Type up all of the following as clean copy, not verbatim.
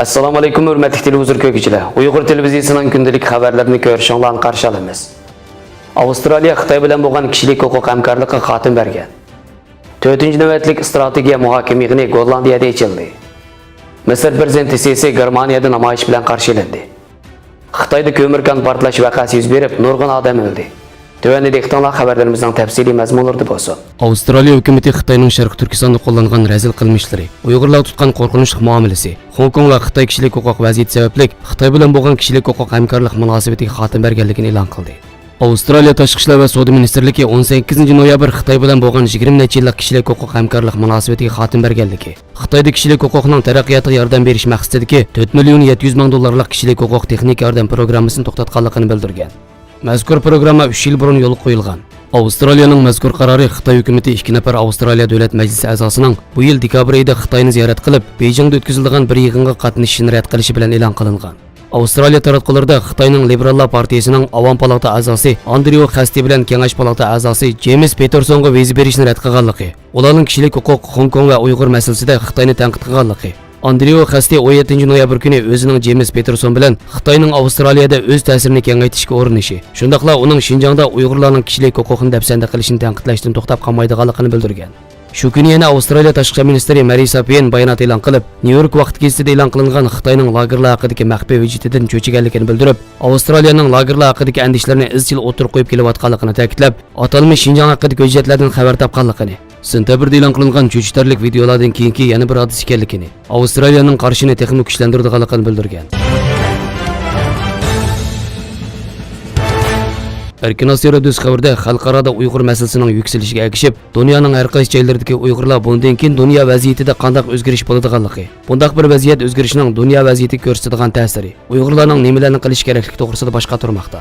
Assalamu alaykum hurmatli televizor ko'ruvchilar. Uyg'ur televiziyasining kundalik xabarlarini ko'rishinglarni qarshi olamiz. Avstraliya Xitoy bilan bo'lgan kishilik huquq hamkorligiga xotim bergan. 4-navbatlik strategiya muhokama yig'ini Gollandiyada ochildi. Misr prezidenti Sisi Germaniyada namoyish bilan qarshilandi. Xitoyda ko'mirkan portlash vaqasi yuz berib, nurg'un odam o'ldi. Tövəndə dehqonlar xəbərlərimizdən təfsili məzmunları bolsun. Avstraliya hökuməti Xitayning Sharq Turkistonda qo'llangan razil qilmishlari, Uyg'urlar tutgan qo'rqinchli muomalasi, Hong Kong va Xitoy kishilik huquq vaziyati sababli Xitoy bilan bo'lgan kishilik huquq hamkorlik munosabatiga xotim berganligini e'lon qildi. Avstraliya Tashqi ishlar va savdo ministrligi 18-noyabr Xitoy bilan bo'lgan 20 necha yillik kishilik huquq hamkorlik munosabatiga xotim berganligi, Xitoyda kishilik huquqning taraqqiyotiga yordam berish maqsadidagi 4 million 700 ming dollarlik kishilik huquq texnik yordam programmasini to'xtatganligini bildirgan. Mazkur programma 3 yil burun yo'l qo'yilgan. Avstraliyaning mazkur qarori Xitoy hukumatı 2 nafar Avstraliya davlat majlisi a'zosining bu yil dekabr oyida Xitoyni ziyorat qilib, Beijingda o'tkazilgan bir yig'inga qatnashishini rad qilishi bilan e'lon qilingan. Avstraliya taratqularida Xitoyning Liberallar partiyasining Avam palata a'zosi Andrew Xasti bilan Kengash palata a'zosi James Petersonga viza berishni rad qilganligi, ularning kishilik huquq, Hong Kong va Uyg'ur masalasida Xitoyni tanqid qilganligi. Andrew Xasti 17-noyabr kuni o'zining James Peterson bilan Xitoyning Avstraliyada o'z ta'sirini kengaytirishga urinishi, shundaqla uning Xinjiangda Uyg'urlarning kishilik huquqini dafsanda qilishini tanqidlashdan to'xtab qolmaydiganligini bildirgan. Shu kuni yana Avstraliya tashqi ishlar ministri Marisa Peyn bayonot e'lon qilib, New York vaqti gazetida e'lon qilingan Xitoyning lagerlar haqidagi maxfiy vujutidan cho'chiganligini bildirib, Avstraliyaning lagerlar haqidagi andishlarini izchil o'tirib qo'yib kelayotganligini ta'kidlab, atalmish Xinjiang haqidagi hujjatlardan xabar topganligini, sentabrda e'lon qilingan cho'chitarlik videolardan keyingi yana bir hodisa ekanligini, Avstraliyaning qarshini texnik kuchlantirganligini bildirgan. Erkin Asiyada düz xabarda xalqarada Uyg'ur masalasining yukselishiga ergishib, dunyoning har qaysi joylaridagi Uyg'urlar bundan keyin dunyo vaziyatida qanday o'zgarish bo'ladiganligi, bundaq bir vaziyat o'zgarishining dunyo vaziyatiga ko'rsatadigan ta'siri, Uyg'urlarning nimalarni qilish kerakligi to'g'risida bosh qotirmoqda.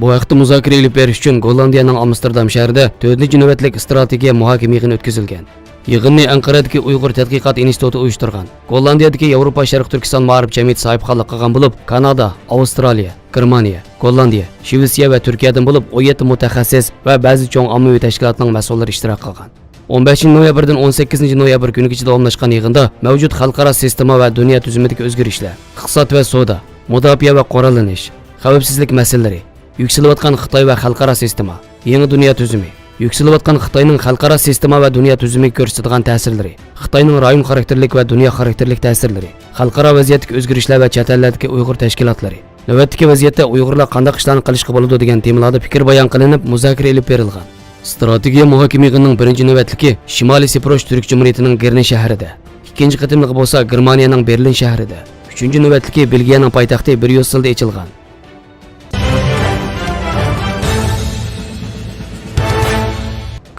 Bu haqda muzokara olib berish uchun Gollandiyaning Amsterdam shahrida 4-navbatlik strategiya muhokama yig'ini o'tkazilgan. Yig'inni Anqaradagi Uyg'ur tadqiqot instituti uyushtirgan. Gollandiyadagi Yevropa Sharq Turkiston ma'rif jamiyati sahibxonlik qilgan bo'lib, Kanada, Avstraliya, Germaniya, Gollandiya, Shvetsiya va Turkiyadan bo'lib 17 mutaxassis va ba'zi cho'ng ommaviy tashkilotlarning mas'ullari ishtirok qilgan. 15-noyabrdan 18-noyabr kunigacha davomlashgan yig'inda mavjud xalqaro sistema va dunyo tuzumidagi o'zgarishlar, iqtisod va savdo, mudofaa va qo'llanish, xavfsizlik masalalari, yukselayotgan Xitoy va xalqaro sistema, yangi dunyo tuzumi, yukselayotgan Xitoyning xalqaro sistema va dunyo tuzumiga ko'rsatadigan ta'sirlari, Xitoyning rayon xarakterlik va dunyo xarakterlik ta'sirlari, xalqaro vaziyatdagi o'zgarishlar va chet ellardagi Uyg'ur tashkilotlari, navbatdagi vaziyatda Uyg'urlar qanday ishlarni qilishga bo'ladi degan temalarda fikr bayon qilinib, muzokara olib berilgan. Strategiya muhokama yig'inining 1-navbatligi Shimoliy Siprosh Turk Jumhuriyatining Gerni shahrida, 2-qatimligi bo'lsa Germaniyaning Berlin shahrida, 3-navbatligi Belgiyaning poytaxti Bryusselda ochilgan.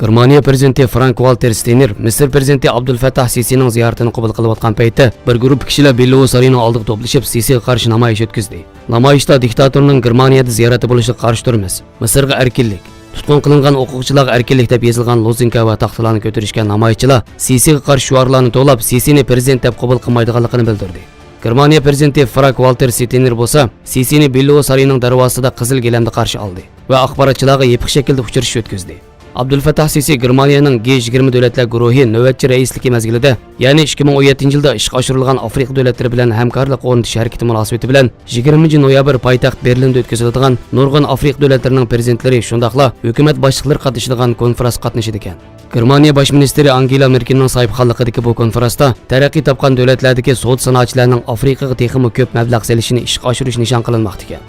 Germaniya prezidenti Frank-Walter Steinmeier Misr prezidenti Abdul Fattah Sisining ziyoratini qabul qilayotgan paytda bir guruh kishilar Bellovo saroyining oldiga to'plashib Sisiga qarshi namoyish o'tkazdi. Namoyishda diktatorning Germaniyada ziyorati bo'lishiga qarshi turmiz. Misrga erkinlik, tutqun qilingan o'quvchilar erkinlik deb yozilgan lozinka va taxtalarni ko'tarishgan namoyishchilar Sisiga qarshi shuarlarni to'lab Sisini prezident deb qabul qilmaydiganligini bildirdi. Germaniya prezidenti Frank-Walter Steinmeier bo'lsa, Sisini Bellovo saroyining darvozasida qizil gilamda qarshi oldi va axborotchilarga yepiq shaklda uchrashuv o'tkazdi. Abdul Fattah Sisi Germaniyaning G20 davlatlar guruhi navbatchi raisligi mezgilida, ya'ni 2017-yilda ishga oshirilgan Afrika davlatlari bilan hamkorlik o'rnatish harakati munosabati bilan 20-noyabr poytaxt Berlinda o'tkaziladigan nurg'un Afrika davlatlarining prezidentlari shundaqla hukumat boshliqlari qatnashadigan konferens qatnashidi ekan. Germaniya bosh ministri Angela Merkelning sahibxonligidagi bu konferensda taraqqiy topgan davlatlardagi savdo sanoatchilarining Afrikaga texmi ko'p mablag' selishini ishga oshirish nishon qilinmoqda ekan.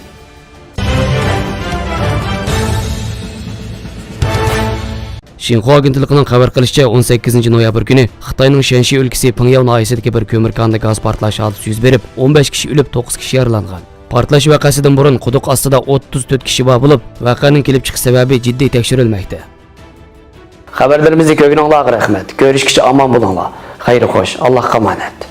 Xinhua agentligining xabar qilishicha 18-noyabr kuni Xitoyning Shanxi o'lkasi Pingyao noyasidagi bir ko'mir konida gaz portlashi hodisi yuz berib, 15 kishi o'lib, 9 kishi yaralangan. Portlash vaqasidan burun quduq ostida 34 kishi bor bo'lib, voqeaning kelib chiqish sababi jiddiy tekshirilmoqda. Xabarlarimizni ko'rganinglarga rahmat. Ko'rishguncha omon bo'linglar. Xayr xo'sh, Allohga omonat.